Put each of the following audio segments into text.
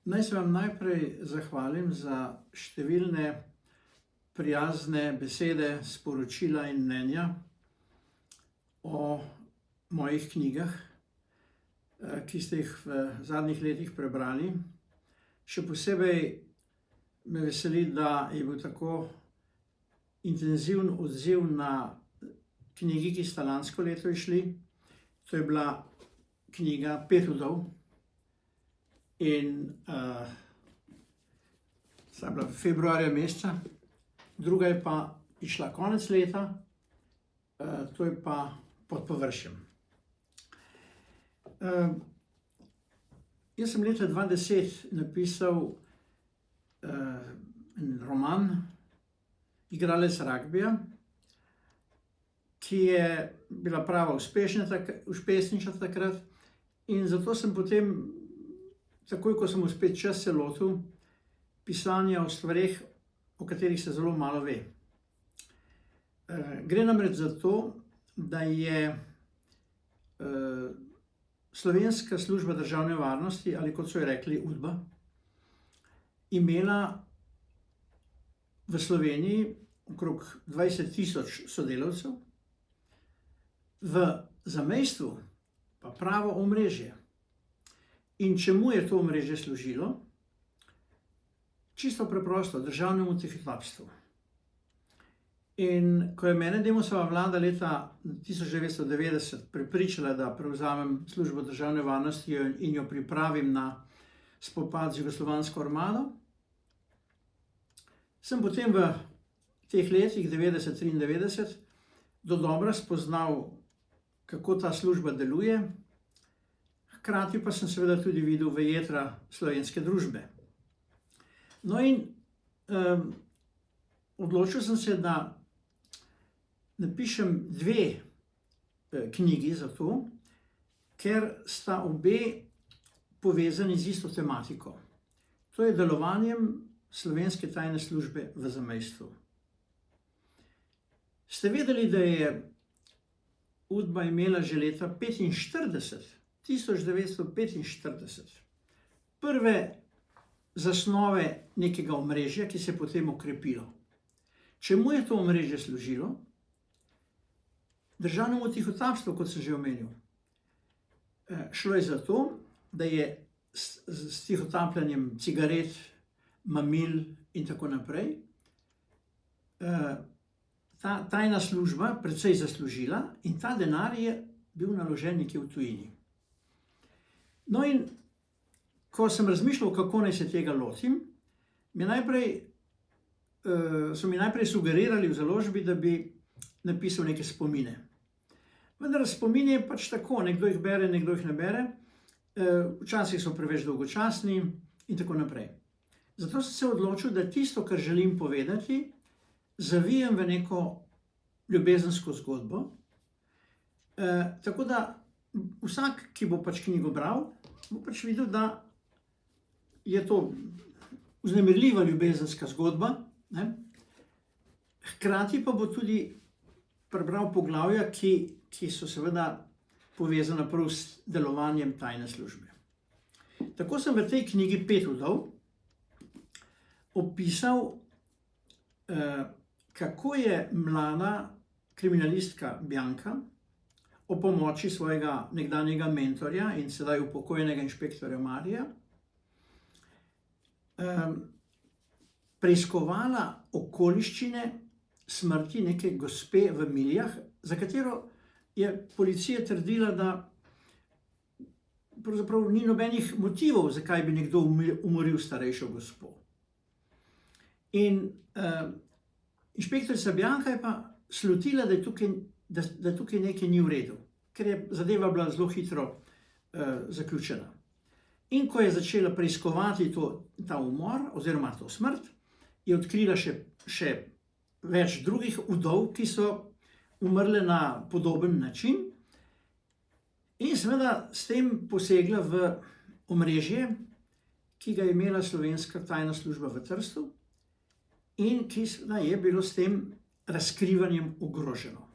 Naj se vam najprej zahvalim za številne prijazne besede, sporočila in mnenja o mojih knjigah, ki ste jih v zadnjih letih prebrali. Še posebej me veseli, da je bil tako intenziven odziv na knjigi, ki sta lansko leto izšli. To je bila knjiga Pet vdov in sta bila februarja meseca, druga je pa izšla konec leta, to je pa Pod površjem. Jaz sem leta 2010 napisal en roman, Igralec ragbija, ki je bila prava uspešnica takrat, in zato sem potem, takoj ko sem spet čas se lotil pisanja o stvareh, o katerih se zelo malo ve. Gre namreč za to, da je Slovenska služba državne varnosti, ali kot so jo rekli UDBA, imela v Sloveniji okrog 20.000 sodelavcev, v zamejstvu pa pravo omrežje. In čemu je to omrežje služilo? Čisto preprosto, državnemu tihotapstvu. In ko je mene Demosova vlada leta 1990 prepričala, da prevzamem službo državne varnosti in jo pripravim na spopad z jugoslovansko armado, sem potem v teh letih 1990-1993 dodobra spoznal, kako ta služba deluje, hkrati pa sem seveda tudi videl v jedra slovenske družbe. No in odločil sem se, da napišem dve knjigi za to, ker sta obe povezani z isto tematiko. To je delovanjem slovenske tajne službe v zamejstvu. Ste vedeli, da je UDBA imela že leta 1945 prve zasnove nekega omrežja, ki se je potem okrepilo. Čemu je to omrežje služilo? Državnemu tihotapstvu, kot sem že omenil. Šlo je za to, da je s tihotapljanjem cigaret, mamil in tako naprej ta tajna služba precej zaslužila in ta denar je bil naložen nekje v tujini. No in ko sem razmišljal, kako naj se tega lotim, so mi najprej sugerirali v založbi, da bi napisal neke spomine. Vendar spomini je pač tako, nekdo jih bere, nekdo jih ne bere, včasih so preveč dolgočasni in tako naprej. Zato sem se odločil, da tisto, kar želim povedati, zavijem v neko ljubezensko zgodbo, tako da vsak, ki bo pač knjigo bral, bo pač videl, da je to vznemirljiva ljubezenska zgodba, ne? Hkrati pa bo tudi prebral poglavja, ki so seveda povezana prav s delovanjem tajne službe. Tako sem v tej knjigi Pet vdov opisal, kako je mlada kriminalistka Bianka ob pomoči svojega nekdanjega mentorja in sedaj upokojenega inšpektorja Marija preiskovala okoliščine smrti neke gospe v Miljah, za katero je policija trdila, da pravzaprav ni nobenih motivov, zakaj bi nekdo umoril starejšo gospo. In inšpektorica Bianka je pa slutila, da tukaj nekaj ni v redu, ker je zadeva bila zelo hitro zaključena. In ko je začela preiskovati ta umor oziroma to smrt, je odkrila še več drugih vdov, ki so umrle na podoben način in seveda s tem posegla v omrežje, ki ga je imela slovenska tajna služba v Trstu in ki je bilo s tem razkrivanjem ogroženo.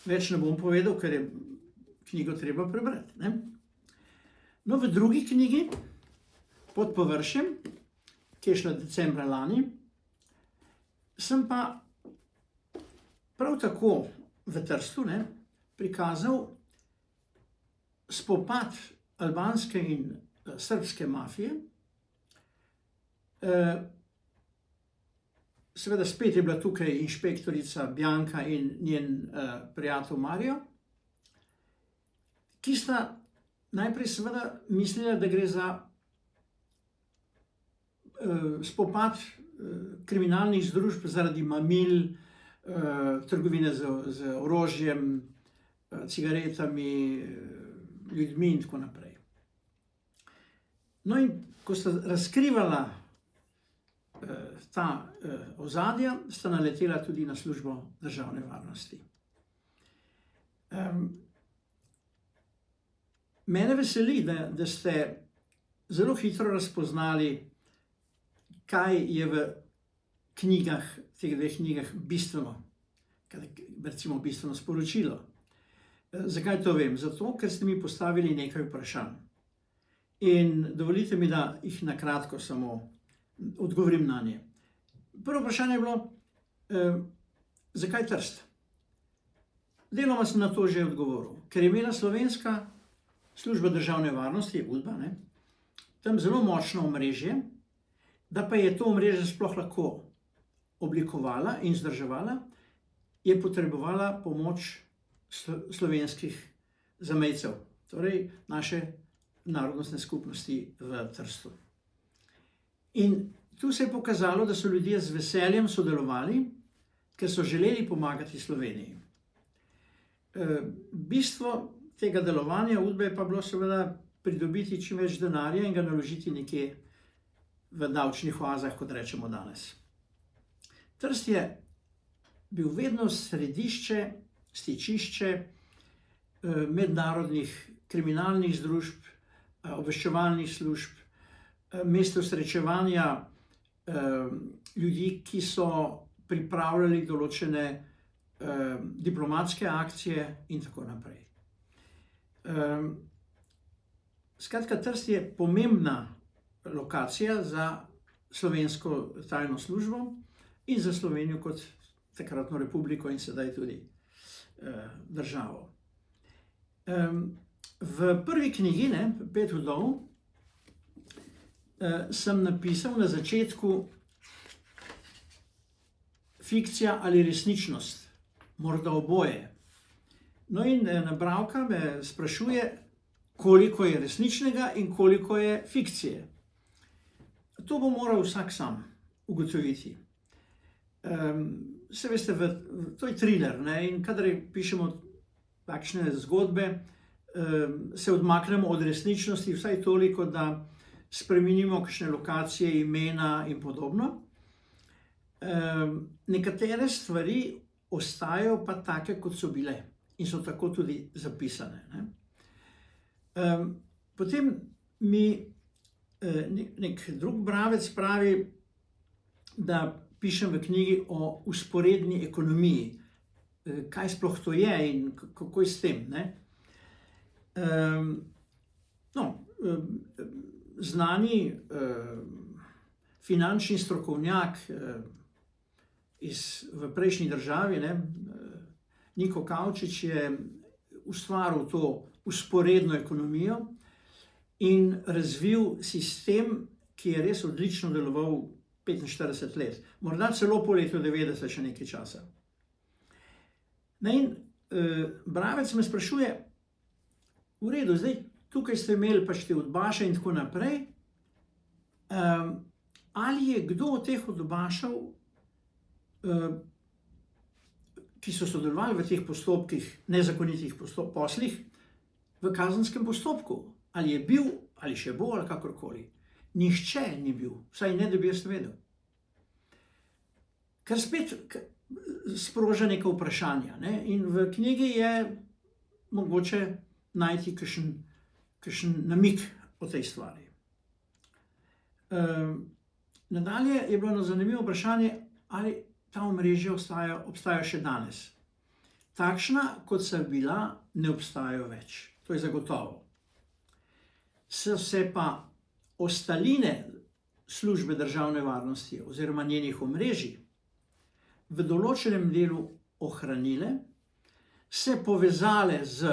Več ne bom povedal, ker je knjigo treba prebrati, ne? No, v drugi knjigi pod površjem, ki je šla decembra lani, sem pa prav tako v Trstu prikazal spopad albanske in srbske mafije. Seveda spet je bila tukaj inšpektorica Bjanka in njen prijatelj Mario, ki sta najprej seveda mislila, da gre za spopad kriminalnih združb zaradi mamil, trgovine z orožjem, cigaretami, ljudmi in tako naprej. No in ko sta razkrivala ta ozadja, sta naletela tudi na službo državne varnosti. Mene veseli, da ste zelo hitro razpoznali, kaj je v knjigah, teh dveh knjigah bistveno, recimo bistveno sporočilo. Zakaj to vem? Zato, ker ste mi postavili nekaj vprašanj. In dovolite mi, da jih na kratko samo odgovorim na nje. Prvo vprašanje je bilo, zakaj Trst? Deloma sem na to že odgovoril, ker je imela slovenska služba državne varnosti, UDBA, tam zelo močno omrežje, da pa je to omrežje sploh lahko oblikovala in vzdrževala, je potrebovala pomoč slovenskih zamejcev, torej naše narodnostne skupnosti v Trstu. In tu se je pokazalo, da so ljudje z veseljem sodelovali, ker so želeli pomagati Sloveniji. Bistvo tega delovanja UDBE pa bilo seveda pridobiti čim več denarja in ga naložiti nekje v davčnih oazah, kot rečemo danes. Trst je bil vedno središče, stičišče mednarodnih kriminalnih združb, obveščevalnih služb, mesto srečevanja ljudi, ki so pripravljali določene diplomatske akcije in tako naprej. Skratka, Trst je pomembna lokacija za slovensko tajno službo in za Slovenijo kot takratno republiko in sedaj tudi državo. V prvi knjigi, Pet vdov, sem napisal na začetku fikcija ali resničnost, morda oboje. No in bralka me sprašuje, koliko je resničnega in koliko je fikcije. To bo moral vsak sam ugotoviti. Se veste, to je thriller, in kadar pišemo takšne zgodbe, se odmaknemo od resničnosti vsaj toliko, da spremenimo kakšne lokacije, imena in podobno. Nekatere stvari ostajajo pa take, kot so bile in so tako tudi zapisane. Potem mi nek drug bravec pravi, da pišem v knjigi o vzporedni ekonomiji. Kaj sploh to je in kako je s tem? Znani finančni strokovnjak v prejšnji državi, Niko Kavčič, je ustvaril to vzporedno ekonomijo in razvil sistem, ki je res odlično deloval 45 let, morda celo po letu 90 še nekaj časa. In bravec me sprašuje, v redu, zdaj tukaj ste imeli pač te udbaše in tako naprej, ali je kdo od teh udbašev, ki so sodelovali v teh postopkih, nezakonitih poslih, v kazenskem postopku, ali je bil, ali še bo, ali kakorkoli. Nihče ni bil, vsaj ne, da bi jaz vedel. Kar spet sproža neka vprašanja. In v knjigi je mogoče najti kakšen namig o tej stvari. Nadalje je bilo zanimivo vprašanje, ali ta omrežja obstajajo še danes. Takšna, kot so bila, ne obstajajo več. To je zagotovo. So se pa ostaline službe državne varnosti oziroma njenih omrežij v določenem delu ohranile, se povezale z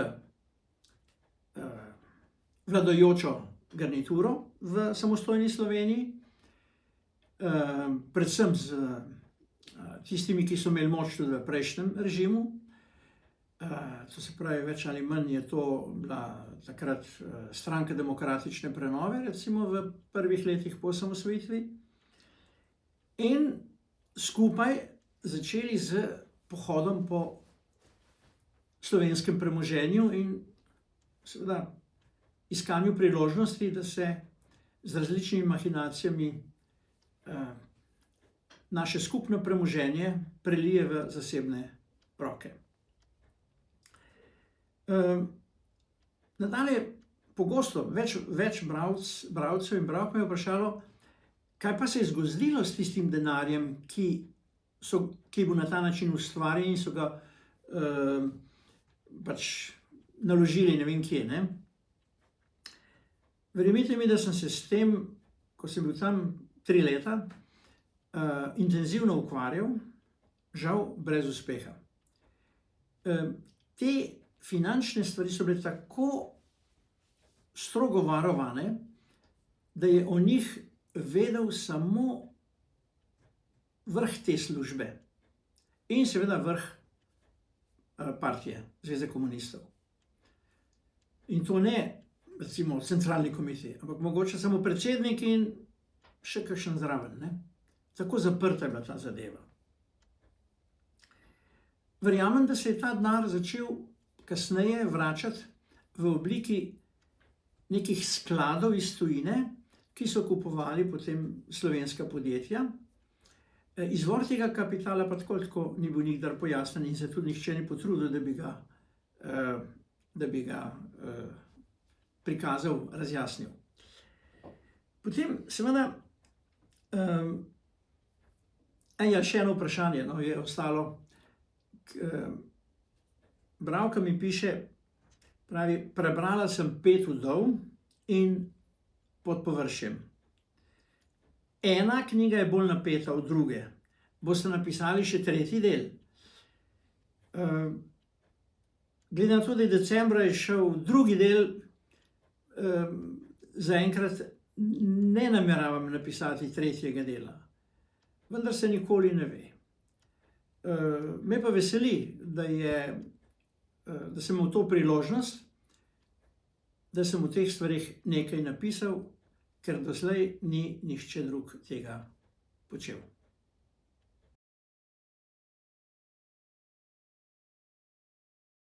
vladajočo garnituro v samostojni Sloveniji, predvsem z tistimi, ki so imeli moč tudi v prejšnjem režimu. To se pravi, več ali manj je to bila takrat Stranka demokratične prenove, recimo v prvih letih po osamosvojitvi, in skupaj začeli z pohodom po slovenskem premoženju in seveda iskanju priložnosti, da se z različnimi mahinacijami naše skupno premoženje prelije v zasebne roke. Nadalje, pogosto več bralcev in bralk me je vprašalo, kaj pa se je zgodilo s tistim denarjem, ki je bil na ta način ustvarjen in so ga pač naložili ne vem kje. Verjemite mi, da sem se s tem, ko sem bil tam 3 leta, intenzivno ukvarjal, žal brez uspeha. Te finančne stvari so bile tako strogo varovane, da je o njih vedel samo vrh te službe in seveda vrh partije, Zveze komunistov. In to ne, recimo, centralni komitej, ampak mogoče samo predsednik in še kakšen zraven. Tako zaprta je bila ta zadeva. Verjamem, da se je ta denar začel kasneje vračati v obliki nekih skladov iz tujine, ki so kupovali potem slovenska podjetja. Izvor tega kapitala pa tako ni bil nikdar pojasnjen in se tudi nihče ni potrudil, da bi ga prikazal, razjasnil. Potem seveda še eno vprašanje je ostalo. Bralka mi piše, pravi, prebrala sem 5 vdov in Pod površjem. Ena knjiga je bolj napeta od druge. Boste napisali še 3. del. Glede na to, da je decembra izšel 2. del, zaenkrat ne nameravam napisati 3. dela. Vendar se nikoli ne ve. Me pa veseli, da sem imel to priložnost, da sem v teh stvarih nekaj napisal, ker doslej ni nihče drug tega počel.